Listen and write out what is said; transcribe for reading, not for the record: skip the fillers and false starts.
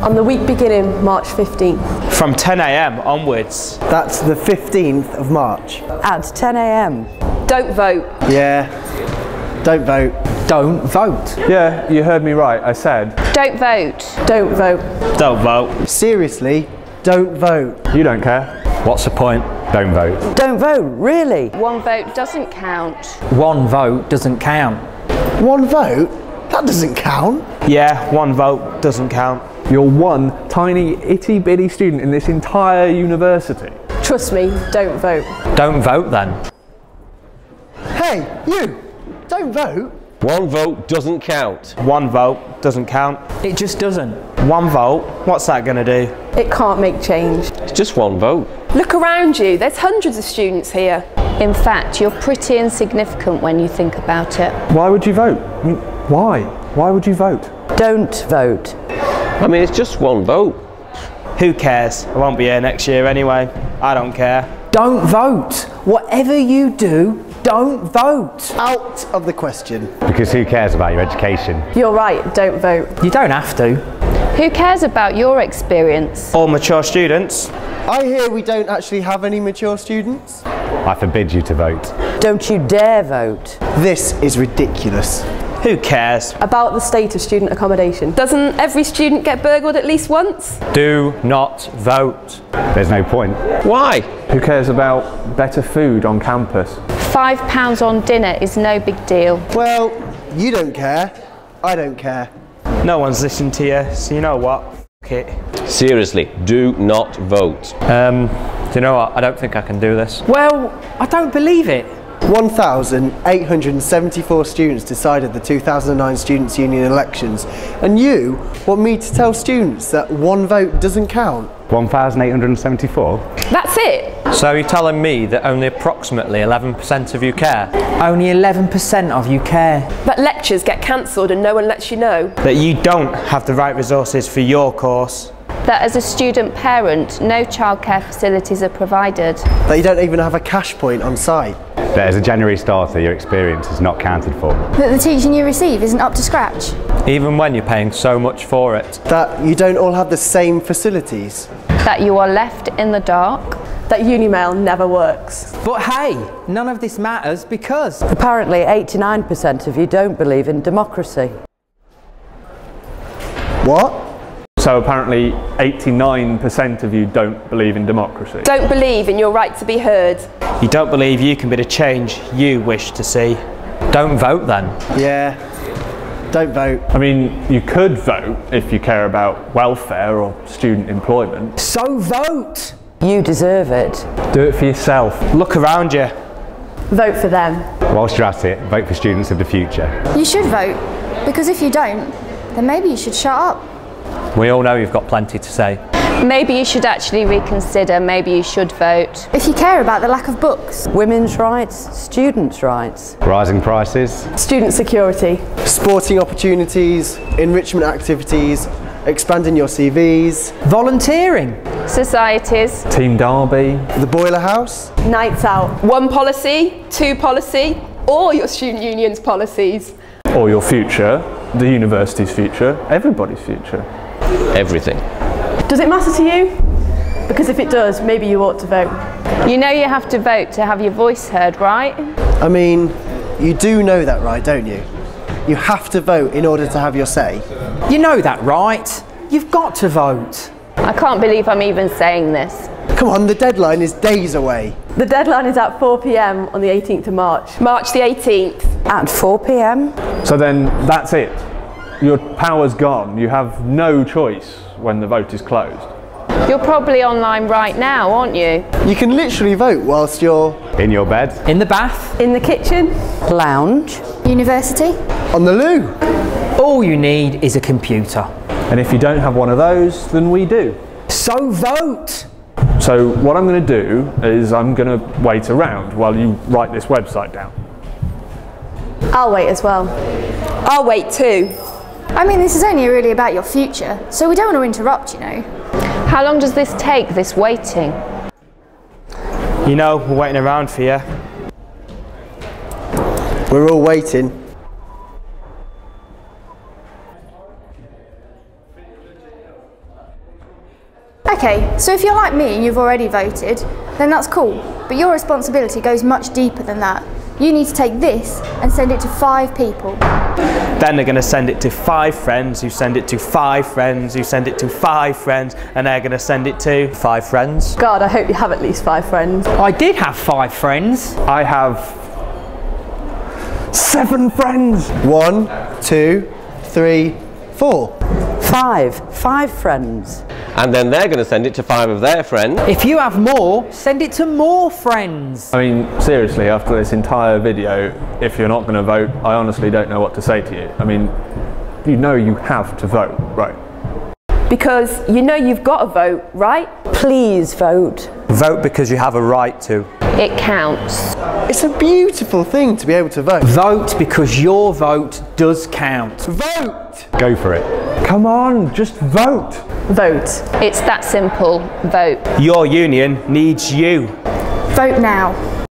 On the week beginning March 15th. From 10 AM onwards. That's the 15th of March. At 10 AM. Don't vote. Yeah. Don't vote. Don't vote. Yeah, you heard me right. I said. Don't vote. Don't vote. Don't vote. Seriously, don't vote. You don't care. What's the point? Don't vote. Don't vote, really? One vote doesn't count. One vote doesn't count. One vote? That doesn't count. Yeah, one vote doesn't count. You're one tiny itty bitty student in this entire university. Trust me, don't vote. Don't vote then. Hey, you! Don't vote. One vote doesn't count. One vote doesn't count. It just doesn't. One vote? What's that going to do? It can't make change. It's just one vote. Look around you, there's hundreds of students here. In fact, you're pretty insignificant when you think about it. Why would you vote? I mean, why? Why would you vote? Don't vote. I mean, it's just one vote. Who cares? I won't be here next year anyway. I don't care. Don't vote. Whatever you do, don't vote. Out of the question. Because who cares about your education? You're right, don't vote. You don't have to. Who cares about your experience? All mature students. I hear we don't actually have any mature students. I forbid you to vote. Don't you dare vote. This is ridiculous. Who cares? About the state of student accommodation. Doesn't every student get burgled at least once? Do not vote. There's no point. Why? Who cares about better food on campus? £5 on dinner is no big deal. Well, you don't care. I don't care. No one's listening to you, so you know what? F it. Seriously, do not vote. Do you know what? I don't think I can do this. Well, I don't believe it. 1,874 students decided the 2009 Students' Union elections, and you want me to tell students that one vote doesn't count? 1,874? That's it. So you're telling me that only approximately 11% of you care? Only 11% of you care. That lectures get cancelled and no one lets you know. That you don't have the right resources for your course. That as a student parent, no childcare facilities are provided. That you don't even have a cash point on site? That as a January starter, your experience is not counted for? That the teaching you receive isn't up to scratch? Even when you're paying so much for it? That you don't all have the same facilities? That you are left in the dark. That Unimail never works. But hey, none of this matters because apparently 89% of you don't believe in democracy. What? So apparently 89% of you don't believe in democracy. Don't believe in your right to be heard. You don't believe you can be the change you wish to see. Don't vote then. Yeah, don't vote. I mean, you could vote if you care about welfare or student employment. So vote! You deserve it. Do it for yourself. Look around you. Vote for them. Whilst you're at it, vote for students of the future. You should vote, because if you don't, then maybe you should shut up. We all know you've got plenty to say. Maybe you should actually reconsider, maybe you should vote. If you care about the lack of books. Women's rights, students' rights. Rising prices. Student security. Sporting opportunities, enrichment activities, expanding your CVs. Volunteering. Societies. Team Derby. The boiler house. Nights out. One policy, two policy, or your student union's policies. Or your future, the university's future, everybody's future. Everything. Does it matter to you? Because if it does, maybe you ought to vote. You know you have to vote to have your voice heard, right? I mean, you do know that, right, don't you? You have to vote in order to have your say. You know that, right? You've got to vote. I can't believe I'm even saying this. Come on, the deadline is days away. The deadline is at 4 PM on the 18th of March. March the 18th. At 4 PM? So then that's it. Your power's gone. You have no choice when the vote is closed. You're probably online right now, aren't you? You can literally vote whilst you're In your bed. In the bath? In the kitchen. Lounge? University? on the loo. All you need is a computer. And if you don't have one of those, then we do. So vote! So what I'm going to do is I'm going to wait around while you write this website down. I'll wait as well. I'll wait too. I mean, this is only really about your future, so we don't want to interrupt, you know. How long does this take, this waiting? You know, we're waiting around for you. We're all waiting. Okay, so if you're like me and you've already voted, then that's cool. But your responsibility goes much deeper than that. You need to take this and send it to 5 people. Then they're going to send it to 5 friends, who send it to 5 friends, who send it to 5 friends, and they're going to send it to 5 friends. God, I hope you have at least 5 friends. I did have 5 friends. I have 7 friends. 1, 2, 3, 4. 5 friends. And then they're going to send it to 5 of their friends. If you have more, send it to more friends. I mean, seriously, after this entire video, if you're not going to vote, I honestly don't know what to say to you. I mean, you know you have to vote, right? Because you know you've got to vote, right? Please vote. Vote because you have a right to. It counts. It's a beautiful thing to be able to vote. Vote because your vote does count. Vote! Go for it. Come on, just vote. Vote. It's that simple. Vote. your union needs you. Vote now.